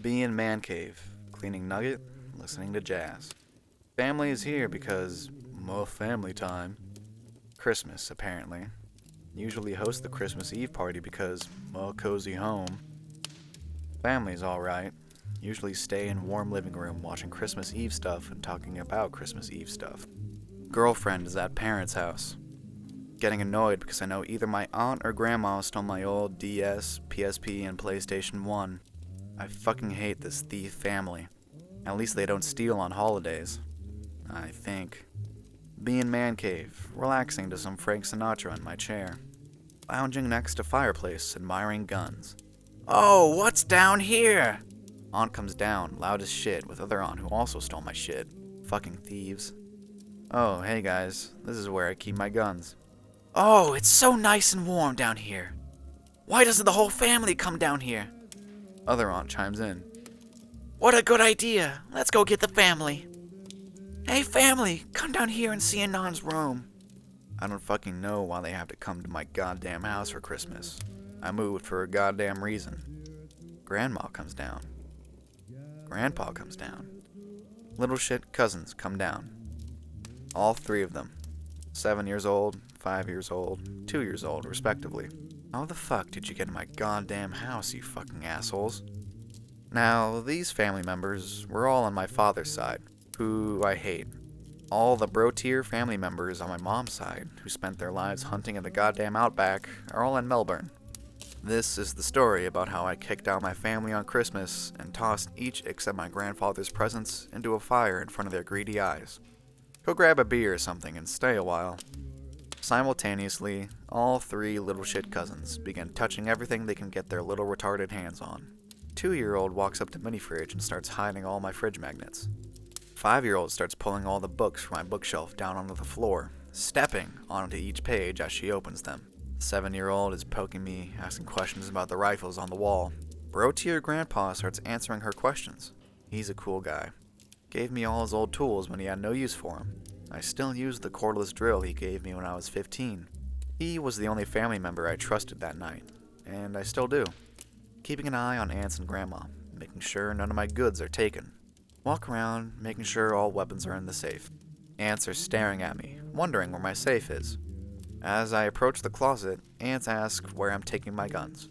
Being man cave, cleaning nugget, listening to jazz. Family is here because more family time. Christmas, apparently. Usually host the Christmas Eve party because more cozy home. Family's alright. Usually stay in warm living room watching Christmas Eve stuff and talking about Christmas Eve stuff. Girlfriend is at parents' house. Getting annoyed because I know either my aunt or grandma stole my old DS, PSP, and PlayStation 1. I fucking hate this thief family. At least they don't steal on holidays. I think. Being man cave, relaxing to some Frank Sinatra in my chair. Lounging next to fireplace, admiring guns. Oh, what's down here? Aunt comes down, loud as shit, with other aunt who also stole my shit. Fucking thieves. Oh, hey guys, this is where I keep my guns. Oh, it's so nice and warm down here. Why doesn't the whole family come down here? Other aunt chimes in. What a good idea. Let's go get the family. Hey family, come down here and see Anon's room. I don't fucking know why they have to come to my goddamn house for Christmas. I moved for a goddamn reason. Grandma comes down. Grandpa comes down. Little shit cousins come down. All three of them. 7 years old, 5 years old, 2 years old, respectively. How the fuck did you get in my goddamn house, you fucking assholes? Now, these family members were all on my father's side, who I hate. All the bro-tier family members on my mom's side, who spent their lives hunting in the goddamn outback, are all in Melbourne. This is the story about how I kicked out my family on Christmas and tossed each except my grandfather's presents into a fire in front of their greedy eyes. Go grab a beer or something and stay a while. Simultaneously, all three little shit cousins begin touching everything they can get their little retarded hands on. 2-year-old walks up to mini-fridge and starts hiding all my fridge magnets. 5-year-old starts pulling all the books from my bookshelf down onto the floor, stepping onto each page as she opens them. 7-year-old is poking me, asking questions about the rifles on the wall. Bro-tier grandpa starts answering her questions. He's a cool guy. Gave me all his old tools when he had no use for them. I still use the cordless drill he gave me when I was 15. He was the only family member I trusted that night, and I still do. Keeping an eye on aunts and grandma, making sure none of my goods are taken. Walk around, making sure all weapons are in the safe. Aunts are staring at me, wondering where my safe is. As I approach the closet, aunts ask where I'm taking my guns.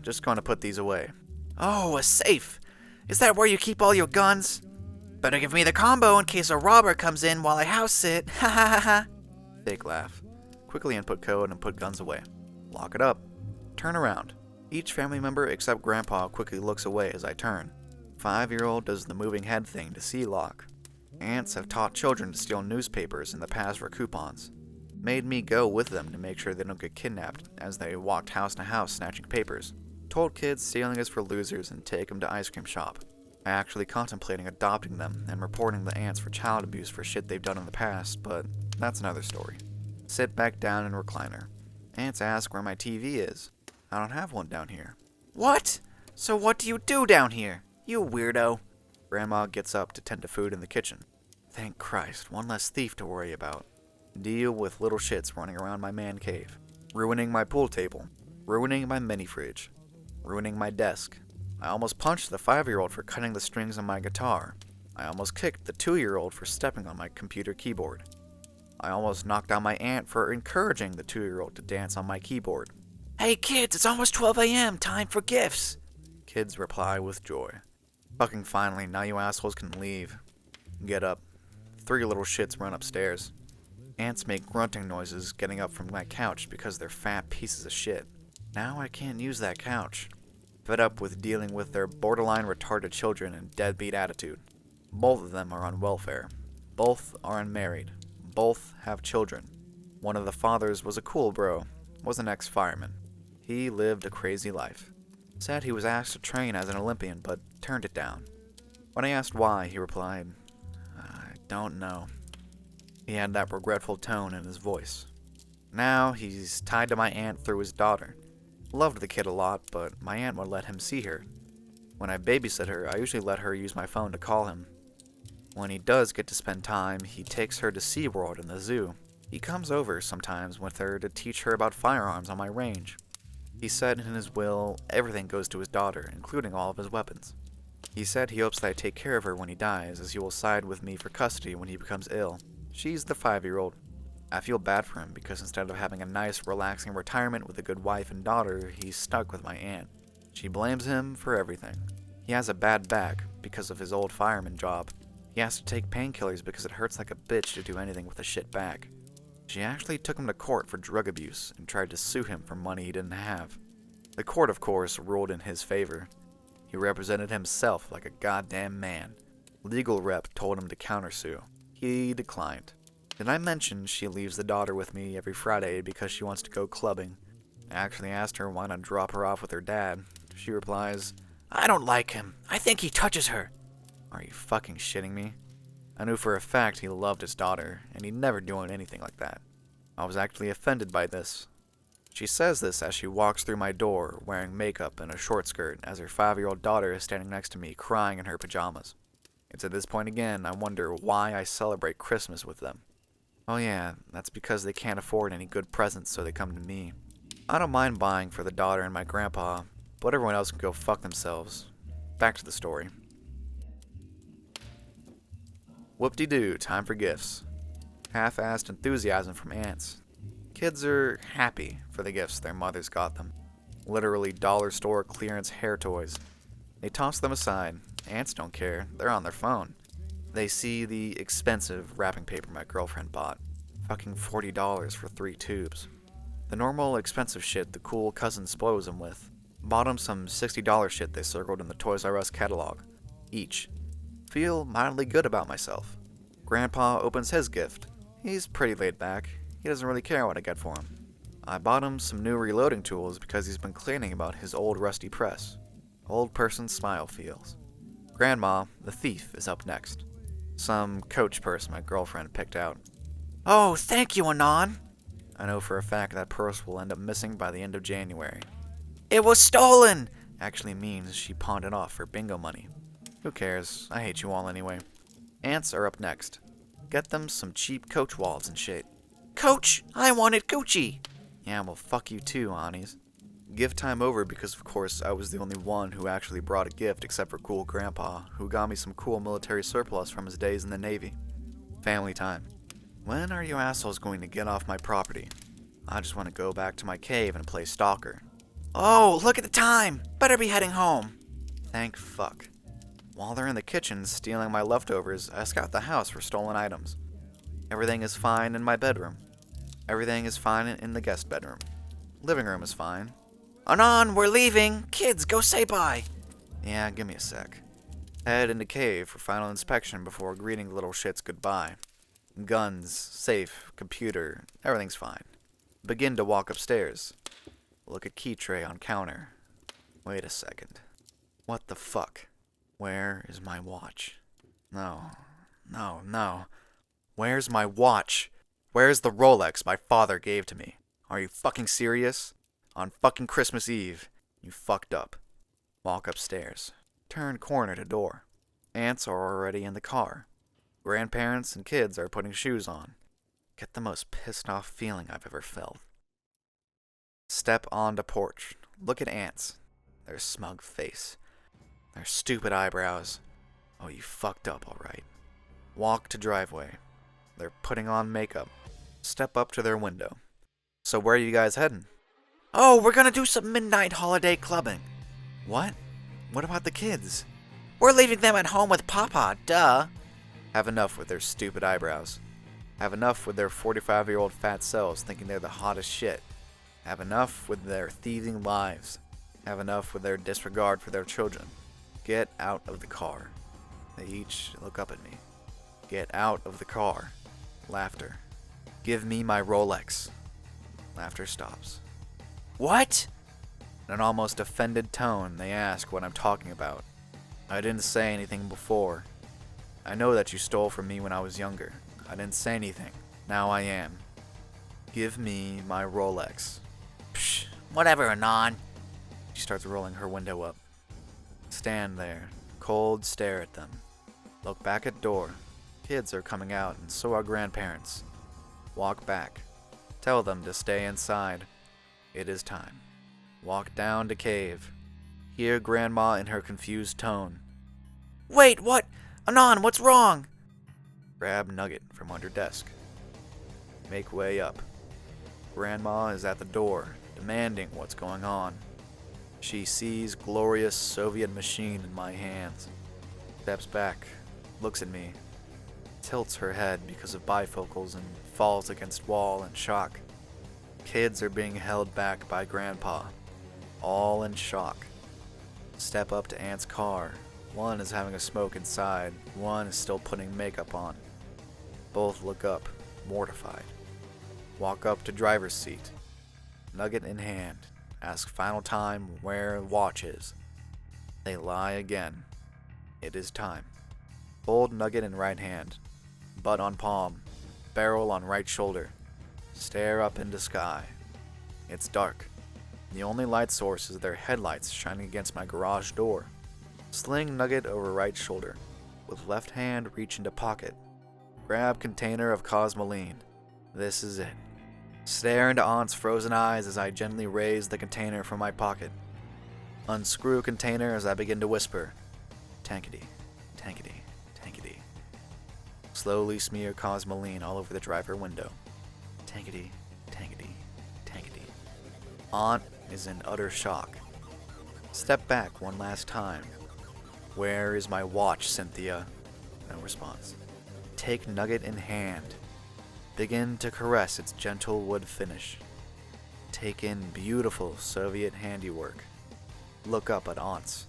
Just going to put these away. Oh, a safe! Is that where you keep all your guns? Better give me the combo in case a robber comes in while I house sit. Ha ha ha ha. Fake laugh. Quickly input code and put guns away. Lock it up. Turn around. Each family member except Grandpa quickly looks away as I turn. 5-year-old does the moving head thing to see lock. Aunts have taught children to steal newspapers in the past for coupons. Made me go with them to make sure they don't get kidnapped as they walked house to house snatching papers. Told kids stealing is for losers and take them to ice cream shop. I actually contemplating adopting them and reporting the aunts for child abuse for shit they've done in the past, but that's another story. Sit back down in recliner. Aunts ask where my TV is. I don't have one down here. What? So what do you do down here? You weirdo. Grandma gets up to tend to food in the kitchen. Thank Christ, one less thief to worry about. Deal with little shits running around my man cave. Ruining my pool table. Ruining my mini fridge. Ruining my desk. I almost punched the 5-year-old for cutting the strings on my guitar. I almost kicked the 2-year-old for stepping on my computer keyboard. I almost knocked down my aunt for encouraging the 2-year-old to dance on my keyboard. Hey kids, it's almost 12 a.m., time for gifts. Kids reply with joy. Fucking finally, now you assholes can leave. Get up. 3 little shits run upstairs. Aunts make grunting noises getting up from my couch because they're fat pieces of shit. Now I can't use that couch. Fed up with dealing with their borderline retarded children and deadbeat attitude. Both of them are on welfare. Both are unmarried. Both have children. One of the fathers was a cool bro, was an ex-fireman. He lived a crazy life. Said he was asked to train as an Olympian, but turned it down. When I asked why, he replied, I don't know. He had that regretful tone in his voice. Now he's tied to my aunt through his daughter. Loved the kid a lot, but my aunt would let him see her. When I babysit her, I usually let her use my phone to call him. When he does get to spend time, he takes her to SeaWorld and the zoo. He comes over sometimes with her to teach her about firearms on my range. He said in his will everything goes to his daughter, including all of his weapons. He said he hopes that I take care of her when he dies, as he will side with me for custody when he becomes ill. She's the 5-year-old. I feel bad for him because instead of having a nice, relaxing retirement with a good wife and daughter, he's stuck with my aunt. She blames him for everything. He has a bad back because of his old fireman job. He has to take painkillers because it hurts like a bitch to do anything with a shit back. She actually took him to court for drug abuse and tried to sue him for money he didn't have. The court, of course, ruled in his favor. He represented himself like a goddamn man. Legal rep told him to countersue. He declined. Did I mention she leaves the daughter with me every Friday because she wants to go clubbing? I actually asked her why not drop her off with her dad. She replies, "I don't like him. I think he touches her." Are you fucking shitting me? I knew for a fact he loved his daughter, and he'd never do anything like that. I was actually offended by this. She says this as she walks through my door, wearing makeup and a short skirt, as her 5-year-old daughter is standing next to me, crying in her pajamas. It's at this point again I wonder why I celebrate Christmas with them. Oh yeah, that's because they can't afford any good presents, so they come to me. I don't mind buying for the daughter and my grandpa, but everyone else can go fuck themselves. Back to the story. Whoop-de-doo, time for gifts. Half-assed enthusiasm from aunts. Kids are happy for the gifts their mothers got them. Literally dollar store clearance hair toys. They toss them aside. Aunts don't care, they're on their phone. They see the expensive wrapping paper my girlfriend bought. Fucking $40 for 3 tubes. The normal expensive shit the cool cousin spoils them with. Bought them some $60 shit they circled in the Toys R Us catalog. Each. Feel mildly good about myself. Grandpa opens his gift. He's pretty laid back. He doesn't really care what I get for him. I bought him some new reloading tools because he's been complaining about his old rusty press. Old person smile feels. Grandma, the thief, is up next. Some Coach purse my girlfriend picked out. "Oh, thank you, Anon." I know for a fact that purse will end up missing by the end of January. "It was stolen!" actually means she pawned it off for bingo money. Who cares? I hate you all anyway. Aunts are up next. Get them some cheap Coach wallets and shit. "Coach, I wanted Gucci." Yeah, well, fuck you too, Aunties. Gift time over because, of course, I was the only one who actually brought a gift except for cool grandpa, who got me some cool military surplus from his days in the Navy. Family time. When are you assholes going to get off my property? I just want to go back to my cave and play stalker. "Oh, look at the time! Better be heading home." Thank fuck. While they're in the kitchen stealing my leftovers, I scout the house for stolen items. Everything is fine in my bedroom. Everything is fine in the guest bedroom. Living room is fine. "Anon, we're leaving! Kids, go say bye!" Yeah, give me a sec. Head into cave for final inspection before greeting the little shits goodbye. Guns, safe, computer, everything's fine. Begin to walk upstairs. Look at key tray on counter. Wait a second. What the fuck? Where is my watch? No. Where's my watch? Where's the Rolex my father gave to me? Are you fucking serious? On fucking Christmas Eve. You fucked up. Walk upstairs. Turn corner to door. Aunts are already in the car. Grandparents and kids are putting shoes on. Get the most pissed off feeling I've ever felt. Step onto porch. Look at aunts. Their smug face. Their stupid eyebrows. Oh, you fucked up, alright. Walk to driveway. They're putting on makeup. Step up to their window. So where are you guys heading? "Oh, we're gonna do some midnight holiday clubbing." What? What about the kids? "We're leaving them at home with Papa, duh." Have enough with their stupid eyebrows. Have enough with their 45-year-old fat selves thinking they're the hottest shit. Have enough with their thieving lives. Have enough with their disregard for their children. Get out of the car. They each look up at me. Get out of the car. Laughter. Give me my Rolex. Laughter stops. "What?" In an almost offended tone, they ask what I'm talking about. I didn't say anything before. I know that you stole from me when I was younger. I didn't say anything. Now I am. Give me my Rolex. Psh, whatever, Anon. She starts rolling her window up. Stand there. Cold stare at them. Look back at door. Kids are coming out and so are grandparents. Walk back. Tell them to stay inside. It is time. Walk down to cave. Hear Grandma in her confused tone. Wait, what? Anon, what's wrong? Grab Nugget from under desk. Make way up. Grandma is at the door, demanding what's going on. She sees glorious Soviet machine in my hands. Steps back, looks at me, tilts her head because of bifocals and falls against wall in shock. Kids are being held back by Grandpa, all in shock. Step up to Aunt's car. One is having a smoke inside, one is still putting makeup on. Both look up, mortified. Walk up to driver's seat. Nugget in hand. Ask final time where watch is. They lie again. It is time. Hold Nugget in right hand. Butt on palm. Barrel on right shoulder. Stare up into sky. It's dark. The only light source is their headlights shining against my garage door. Sling Nugget over right shoulder. With left hand reach into pocket. Grab container of cosmoline. This is it. Stare into Aunt's frozen eyes as I gently raise the container from my pocket. Unscrew container as I begin to whisper. Tankety, tankety, tankety. Slowly smear cosmoline all over the driver window. Tankety, tankety, tankety. Aunt is in utter shock. Step back one last time. Where is my watch, Cynthia? No response. Take Nugget in hand. Begin to caress its gentle wood finish. Take in beautiful Soviet handiwork. Look up at Aunt's.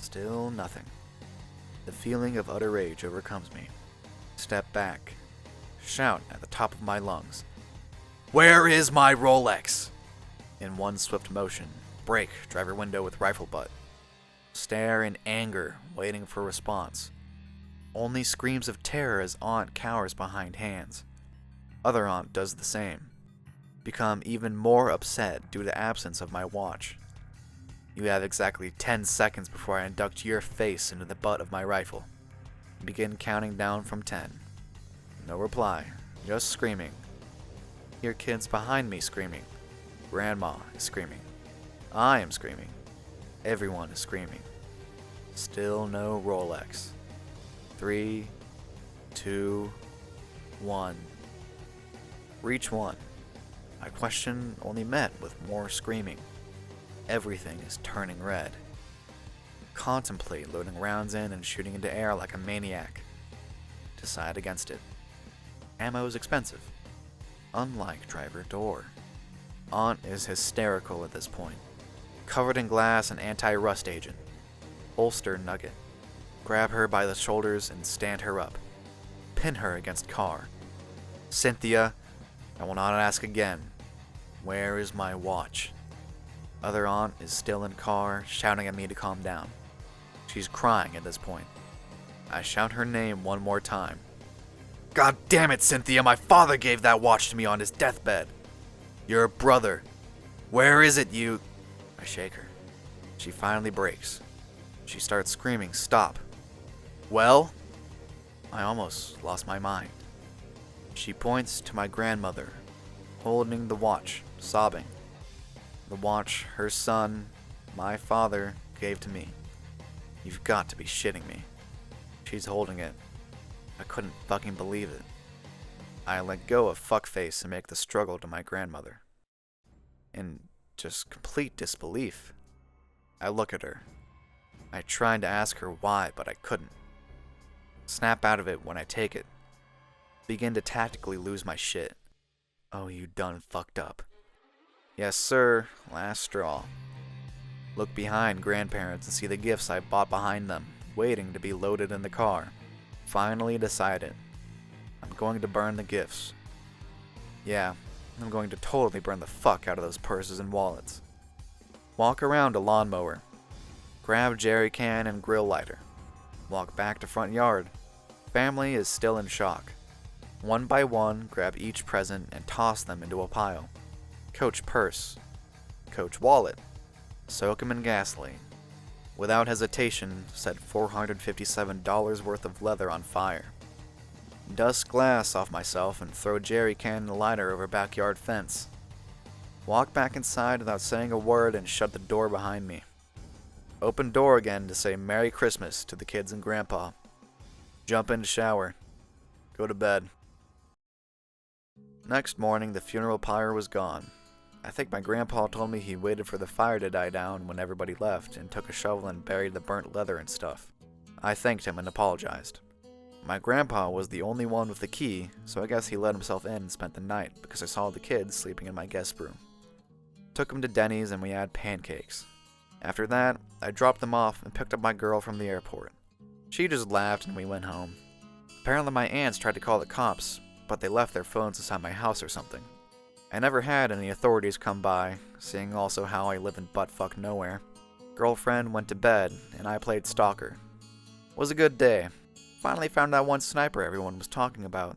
Still nothing. The feeling of utter rage overcomes me. Step back. Shout at the top of my lungs. Where is my Rolex? In one swift motion, break driver window with rifle butt. Stare in anger, waiting for response. Only screams of terror as Aunt cowers behind hands. Other Aunt does the same. Become even more upset due to absence of my watch. You have exactly 10 seconds before I induct your face into the butt of my rifle. Begin counting down from 10. No reply, just screaming. Hear kids behind me screaming. Grandma is screaming. I am screaming. Everyone is screaming. Still no Rolex. 3, 2, 1. Reach 1. My question only met with more screaming. Everything is turning red. Contemplate loading rounds in and shooting into air like a maniac. Decide against it. Ammo is expensive. Unlike driver door. Aunt is hysterical at this point. Covered in glass and anti-rust agent. Holster Nugget. Grab her by the shoulders and stand her up. Pin her against car. Cynthia, I will not ask again. Where is my watch? Other Aunt is still in car, shouting at me to calm down. She's crying at this point. I shout her name one more time. God damn it, Cynthia, my father gave that watch to me on his deathbed. Your brother. Where is it, you? I shake her. She finally breaks. She starts screaming, stop. Well? I almost lost my mind. She points to my grandmother, holding the watch, sobbing. The watch her son, my father, gave to me. You've got to be shitting me. She's holding it. I couldn't fucking believe it. I let go of fuckface and make the struggle to my grandmother. In just complete disbelief, I look at her. I tried to ask her why, but I couldn't. Snap out of it when I take it. Begin to tactically lose my shit. Oh, you done fucked up. Yes, sir. Last straw. Look behind grandparents and see the gifts I bought behind them, waiting to be loaded in the car. Finally decided. I'm going to burn the gifts. Yeah, I'm going to totally burn the fuck out of those purses and wallets. Walk around a lawnmower. Grab jerry can and grill lighter. Walk back to front yard. Family is still in shock. One by one, grab each present and toss them into a pile. Coach purse. Coach wallet. Soak him in gasoline. Without hesitation, set $457 worth of leather on fire. Dust glass off myself and throw jerry can and lighter over backyard fence. Walked back inside without saying a word and shut the door behind me. Opened door again to say Merry Christmas to the kids and Grandpa. Jump in the shower. Go to bed. Next morning, the funeral pyre was gone. I think my grandpa told me he waited for the fire to die down when everybody left and took a shovel and buried the burnt leather and stuff. I thanked him and apologized. My grandpa was the only one with the key, so I guess he let himself in and spent the night because I saw the kids sleeping in my guest room. Took him to Denny's and we had pancakes. After that, I dropped them off and picked up my girl from the airport. She just laughed and we went home. Apparently my aunts tried to call the cops, but they left their phones inside my house or something. I never had any authorities come by, seeing also how I live in buttfuck nowhere. Girlfriend went to bed, and I played stalker. Was a good day. Finally found that one sniper everyone was talking about,